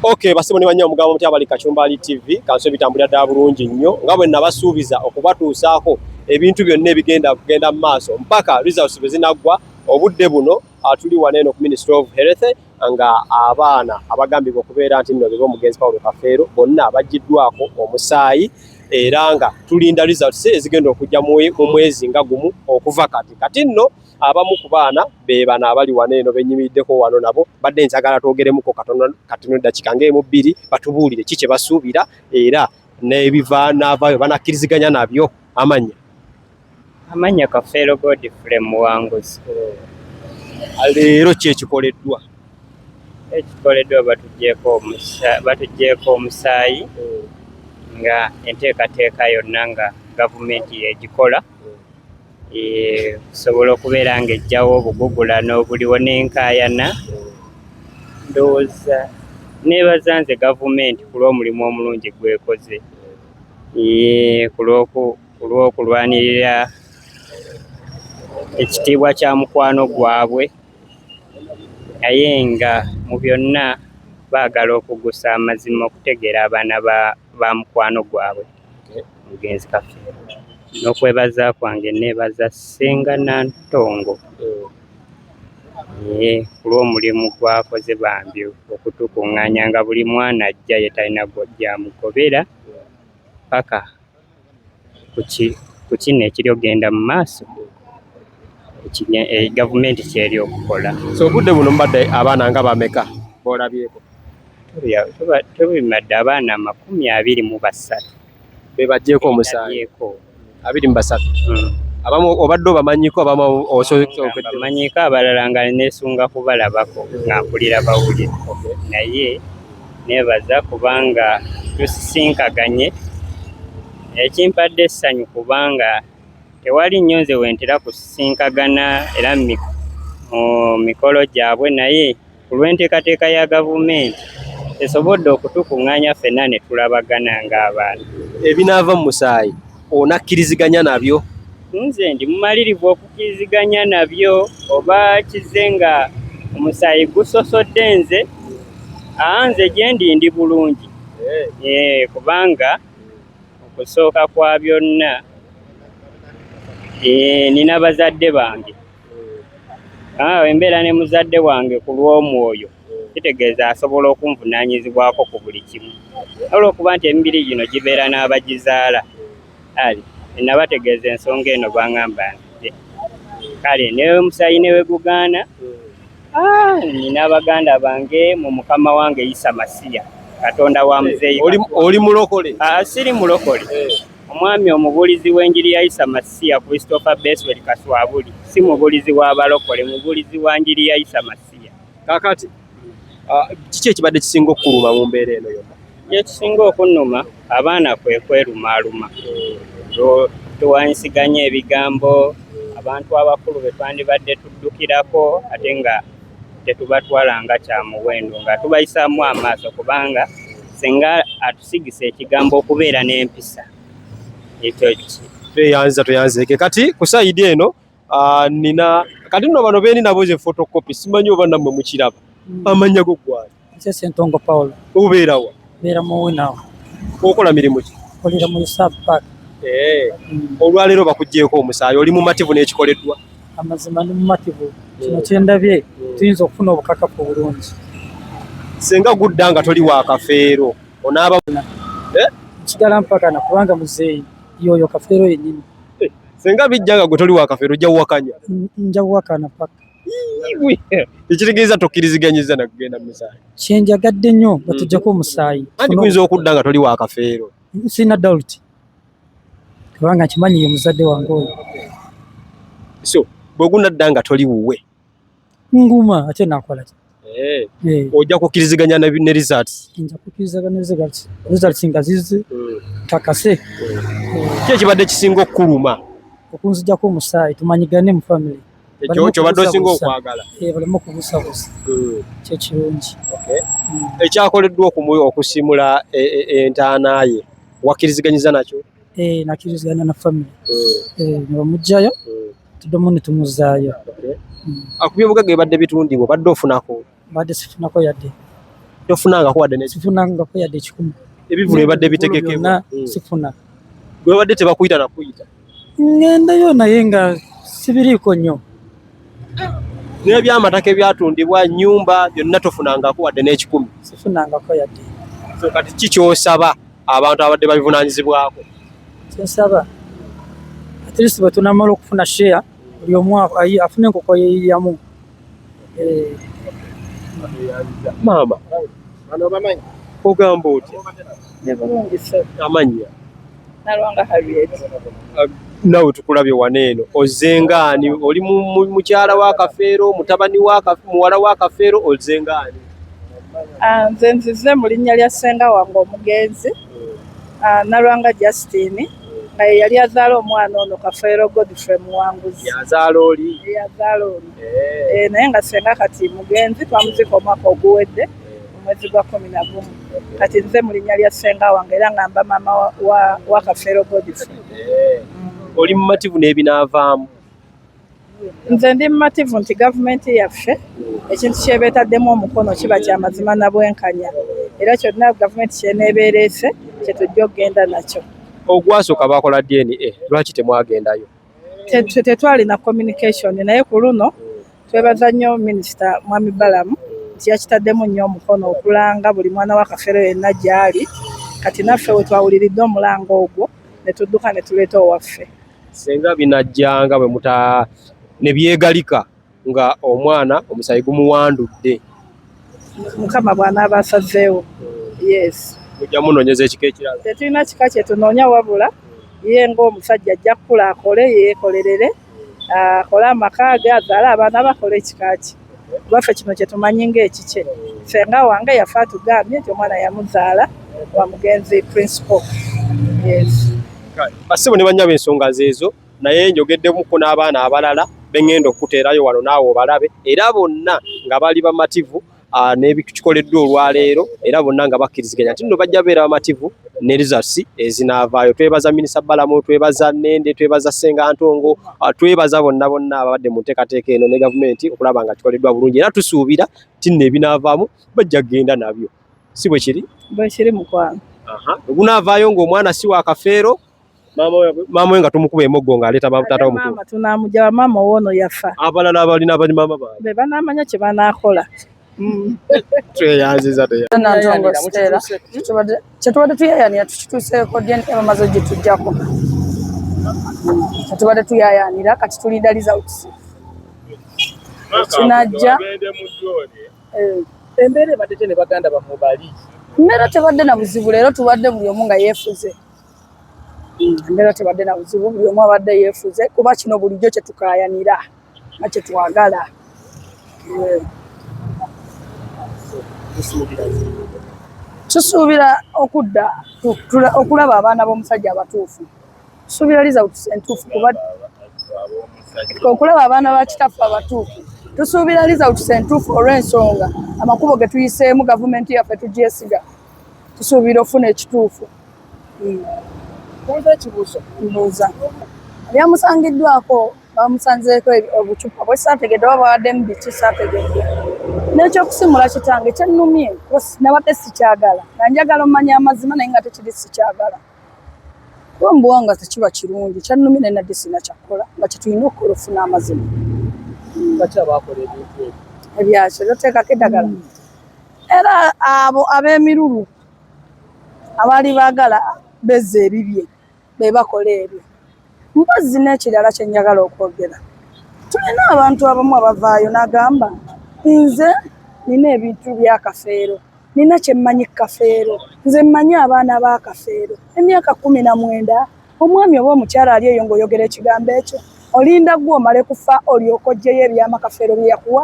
Okay, basimu ni banya omugabo muti abali Kachumbali TV kanso bitambulira ddala bulungi nnyo nga bwe nabasuubiza okubatuusaako ebintu byonna ebigenda mu maaso mpaka results bwe zinaggwa obudde buno tuli waneeno ku Ministry of Health nga abaana abagambibwa okubeera nti nno bebo omugenzi Paulo Kafeero bonna abagiddwako omusaayi era nga tulinda results ezigenda okujja mu mwezi nga gumu okuva kati nno abamu ku baana be bano abali waneeno benyimiddeko wano nabo badde njagala twogeremuko katono dakika ng'emu bbiri batubuulire ki kye basuubira era n'ebiva n'avaayo banakkiriziganya nabyo. Amanya Kafeero Godfrey Muwanguzi. Leero ki ekikoleddwa? Ekikoleddwa batuggyeeko omusaayi nga enteekateeka yonna nga gavumenti yegikola kusobola okubeera nga ejjawo obugugulano obuliwo n'enkaayana. Ndowooza neebaza nze gavumenti ku lw'omulimu omulungi gwekoze ku lw'okulwanirira ekitiibwa kya mukwano gwabwe naye nga mu byonna baagala okugusa amazima okutegeera abaana ba mukwano gwabwe omugenzi Kafeero. N'okwebaza kwange neebaza Ssenga Nantongo ku lw'omulimu gwakoze bambi okutukuŋŋaanya nga buli mwana ajja ye talina gy'amugobera paka ku kino ekiri ogenda mu maaso gavumenti kyeri okukola. So obudde buno mbadde abaana nga bameka b'olabyeko? Tubimadde abaana 23 be baggyeko omusaayi 23. Abamu obadde obamanyiko abamu bamanyiko abalala nga neesunga kubalabako nga mpulira bawulira naye neebaza kubanga tusisinkaganye ekimpadde essanyu kubanga tewali nnyo nze wentera kusisinkagana era mu mikolo gyabwe naye ku lw'enteekateeka ya gavumenti esobodde okutukuŋŋaanya ffenna ne tulabagana ng'abaana. Ebinaava mu musaayi onakkiriziganya nabyo? Nze ndi mumalirivu okukkiriziganya nabyo oba kize nga omusaayi gusosodde nze gye ndi bulungi kubanga okusooka kwa byonna nina bazadde bange embeera ne muzadde wange ku lw'omwoyo kitegeeza asobola okunvunaanyizibwako ku buli kimu olw'okuba nti emibiri gino gibeera n'abagizaala nabategeeza ensonga eno baŋŋamba nti kale n'omusaayi ne we gugaana nina abaganda bange mu mukama wange Issa Masiya Katonda wa muzeeyi. Oli mulokole? Siri mulokole. Omwami omubuulizi w'enjiri ya Issa Masiya Christopher Beswell Kaswabuli si mubuulizi w'abalokole, mubuulizi wa njiri ya Issa Masiya. Kaakati kiki ekibadde kisinga okukuluma mu mbeera eno yonna? Ekisinga okunnuma abaana kwerumaaluma tuwanyisiganya ebigambo abantu abakulu be twandibadde tuddukirako ate nga tetubatwala nga kya muwendo nga tubayisaamu amaaso kubanga singa atusigisa ekigambo okubeera n'empisa ekyo tweyanzike kati ku sayidi eno nina kati nno bano beeni nabo ze photocopy simanyi oba nammwe mukiraba amannya go gwali? Nze Ssentongo Paulo. Ubeerawa? Mbeera mu Winawa. Okola mirimu ki? Kolera mu Sub Park. Olwaleero bakuggyeeko omusaayi oli mumativu n'ekikoleddwa? Amazima ni mumativu kino kyendabye tuyinza okufuna obukakafu bulungi. Senga gudda nga toli wa Kafeero onaaba kigala mpaka na kubanga muzeeyi yoyo Kafeero yennyini. Senga bijja nga gwe toli wa Kafeero ojja wuwakanya? Nja wuwakana paka. Ekitegeeza tokkiriziganyiza na kugenda mu musaayi? Kyenjagadde nnyo batuggyako omusaayi. Anti kuyinza okudda nga toli wa Kafeero? Sina dawuti kubanga nkimanyi ye muzadde wange oyo. So bwe gunadda nga toli wuwe nguma ate nakola ki? Ojja kukkiriziganya ne results? Nja kukkiriziganya ne results nga zize takase. Ki ekibadde kisinga okukuluma? Okunziggyako omusaayi tumanyigane mu family. Ekyo badde osinga okwagala? Baleme okubusabusa. Kyo kirungi. Ekyakoleddwa okusimula entaana ye wakkiriziganyiza nakyo? Nakkiriziganya na family. Ne bamugjayo tuddamu ne tumuzaayo. Akubye obugagga ebadde bitundibwa badde ofunako? Badde sifunako yadde. tofunangako wadde sifunangako yadde ekikumi ebivulu ebadde bitegekebwa sifuna gwe badde tebakuyita nakuyita ngendayo naye nga sibiriiko nnyo n'ebyamataka ebyatundibwa nyumba byonna tofunangako wadde n'ekikumi sifunangako yadde so kati kikyosaba abantu abadde babivunaanyizibwako kyensaba at least bwe tunamala okufuna share buli omu afune enkoko yeyiyamu maama ogamba otya amanya Nalwanga Harriet. Nawe tukulabye waneeno ozengaani oli mukyala wa Kafeero mutabani wa muwala wa Kafeero ozengaani Nze nzize mu linnya lya ssenga wange omugenzi Nalwanga Justine nga ye yali azaala omwana ono Kafeero Godfrey Muwanguzi yazaala oli naye nga ssenga kati mugenzi twamuzika omwaka oguwedde omwezi gwa 11 kati nze mu linnya lya ssenga wange era ngamba maama wa Kafeero Godfrey oli mumativu n'ebinaavaamu nze ndi mumativu nti gavumenti yaffe ekintu kyebetaddemu omukono kiba kya mazima na bwenkanya era kyonna gavumenti kyeneebeereese kyetujja okugenda nakyo ogwasooka bakola DNA lwaki temwagendayo tetwalina communication naye ku luno twebaza nnyo minisita Mwami Balamu nti yakitaddemu nnyo omukono okulanga buli mwana wa Kafeero yenna gy'ali kati naffe we twawuliridde omulango ogwo ne tudduka ne tuleeta owaffe senga binajjanga bwe ne byegalika nga omwana omusayi gumuwandudde Mukama bw'anaaba asazeewo yes mujja munoonyeza ekika ekirala tetulina kika kyetunoonya wabula ye ng'omusajja ajja kukula akole yeekolerere akole amaka ge azaale abaana bakole ekika kye baffe kino kyetumanyi ng'ekikye senga wange yafa atugambye nti omwana yamuzaala wa mugenzi principal yes basibo ne banyaba ensonga zeezo naye njogeddemuko n'abaana abalala bengenda okuteerayo wano naawe obalabe era bonna nga bali bamativu n'ebikikoleddwa olwaleero era bonna nga bakkiriziganya nti nno bajja beera bamativu ne results ezinaavaayo twebaza minisita Balamu twebaza Nende twebaza Ssenga Ntongo twebaza bonna ababadde mu nteekateeka eno ne gavumenti okulaba nga kikoleddwa bulungi era tusuubira ti nno ebinaavaamu bajja kugenda nabyo si bwe kiri mukwano gunaavaayo ng'omwana si wa Kafeero maama we nga tumukuba emoggo ng'aleeta taata w'omutuufu maama tunaamuja wa maama woono yafa abalala abalina abali maama baabwe be banaamanya kye banaakola tweyanziza Ntongo Stella kyetubadde tuyayaanira tukituuseeko DNA bamaze ogituggyako kyetubadde tuyayaanira kati tulinda results kinajja embeera ebadde te ne baganda bamwe bali mbeera tebadde na buzibu leero tubadde buli omu nga yeefuze mbeera tebadde na buzibu buli omu abadde yeefuze kuba kino bulijjo kyetukaayanira nga kyetwagala tusuubira okudda okulaba abaana b'omusajja abatuufu tusuubira results entuufu kuba okulaba abaana ba kitaffe abatuufu tusuubira results entuufu olw'ensonga amakubo ge tuyiseemu gavumenti yaffe tugyesiga tusuubira okufuna ekituufu mbuuza ebyamusangiddwako bamusanzeeko obucupa bwe saategedde oba bawaddemu biki saategedde n'ekyokusimula kitange kyennumye nabadde sikyagala nga njagala omanya amazima naye nga tekiri sikyagala kuba mbuwanga tekiba kirungi kyannumye naye nadde sina kyakkola nga kyetulina okukola okufuna amazima ebyakyo toteekako eddagala era abo ab'emirulu abaali baagala bezza ebibye be bakola ebyo mpozzi n'ekirala kye njagala okwogera tulina abantu abamu abavaayo n'agamba nze nina ebintu bya Kafeero nina kye mmanyi Kafeero nze mmanyi abaana ba Kafeero emyaka 19 omwami oba omukyala ali eyo ng'oyogera ekigambo ekyo olinda gwe omale kufa olyoka oggyeyo ebyama Kafeero bye yakuwa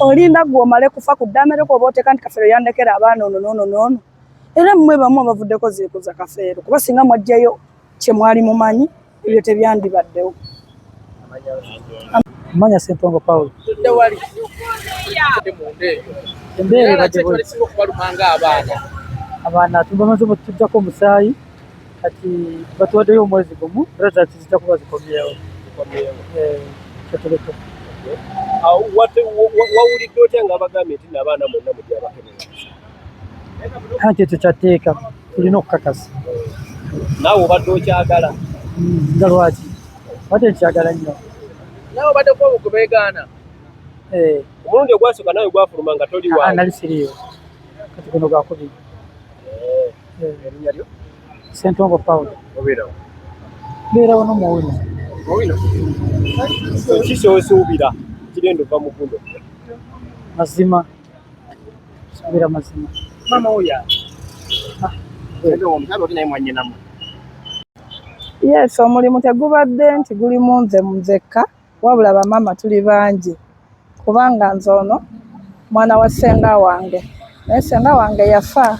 olinda gwe omale kufa ku ddamereko oba oteeka nti Kafeero yandekera abaana ono era mmwe bamu abavuddeko ziikuza Kafeero kuba singa mwaggyeyo kye mwali mumanyi ebyo tebyandibaddewo Manya Ssentongo Paulo embeera ebadde abaana tubamaze tujjako omusaayi kati batuwaddeyo omwezi gumu results zijja kuba zikomyewo kyetuleko wawulidde otya nga abagambye nti n'abaana mwonna mujja bakemera Anti tukyateeka tulina okukakasa. Naawe obadde okyagala? Nga lwaki? Ate nkyagala nnyo. Naawe obaddeko okubeegaana? Omulundi ogwasooka nawe gwafuluma nga toli waawo? Nali siriiwo. Kati guno gwakubiri. Erinnya lyo? Ssentongo Paul. Obeerawo? Mbeerawo n'omuwino. Muwino? Ki ky'osuubira kirenda ova mu guno? Mazima. Suubira mazima. Maama oya? Omukyala oli naye mwannyinamu? Yes, omulimu tegubadde nti guli mu nze nzekka, wabula bamaama tuli bangi. Kubanga nze ono mwana wa ssenga wange. Naye ssenga wange yafa.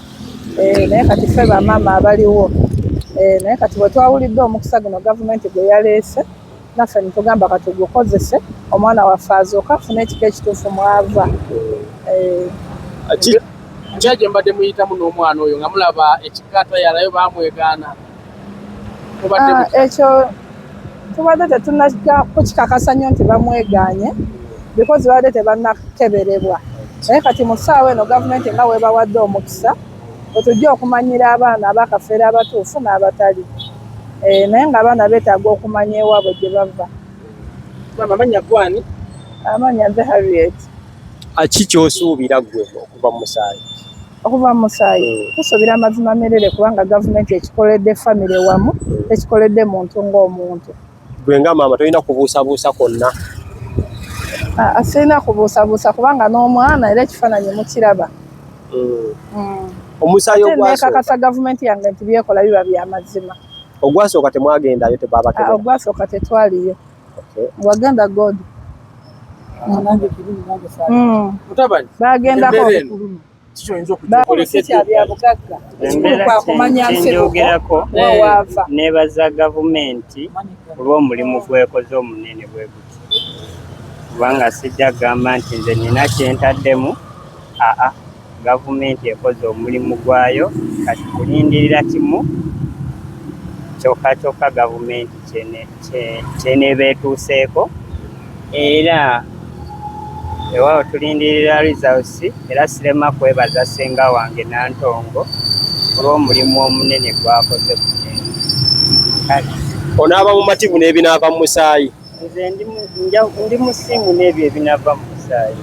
Naye kati ffe bamaama abaliwo. Naye kati bwe twawulidde omukisa guno gavumenti gwe yaleese, naffe ne tugamba ka tugukozese omwana waffe azooke afune ekika ekituufu mw'ava. Kya gye mbadde muyitamu n'omwana oyo nga mulaba ekika tayalayo bamwegaana. Ekyo tubadde tetunnakukikakasa nnyo nti bamwegaanye because badde tebannakeberebwa. Naye kati mu ssaawa eno gavumenti nga weebawadde omukisa otujja okumanyira abaana abakafeera abatuufu n'abatali. Naye ng'abaana beetaaga okumanya ewaabwe gye bava. Maama amannya gwani? Amannya nze Harriet. Ki ky'osuubira ggwe okuva mu musaayi? Okuva mu musaayi tusuubira amazima merere kubanga gavumenti ekikoledde famire wamu, tekikoledde muntu ng'omuntu. Gwe nga maama tolina kubuusabuusa kwonna? Sirina kubuusabuusa kubanga n'omwana era ekifaananyi mukiraba. Omusaayi ogwasooka neekakasa gavumenti yange nti byekola biba bya mazima. Ogwasooka temwagendayo tebaabakebera? Ogwasooka tetwaliyo. Wagenda God. Mutabani? Bagendako. Nebaza gavumenti olw'omulimu gwekoze omunene bwe guti. Kubanga sijja gamba nti nze nina kyentaddemu. Gavumenti ekoze omulimu gwayo, kati kulindirira kimu kyokka gavumenti kyeneeba etuuseeko. Era ewaawo tulindirira results, era sirema kwebaza ssenga wange Nantongo olw'omulimu omunene gwakoze ku Kati onaaba mumativu n'ebinaava mu musaayi? nze ndi musiimu n'ebyo ebinaava mu musaayi.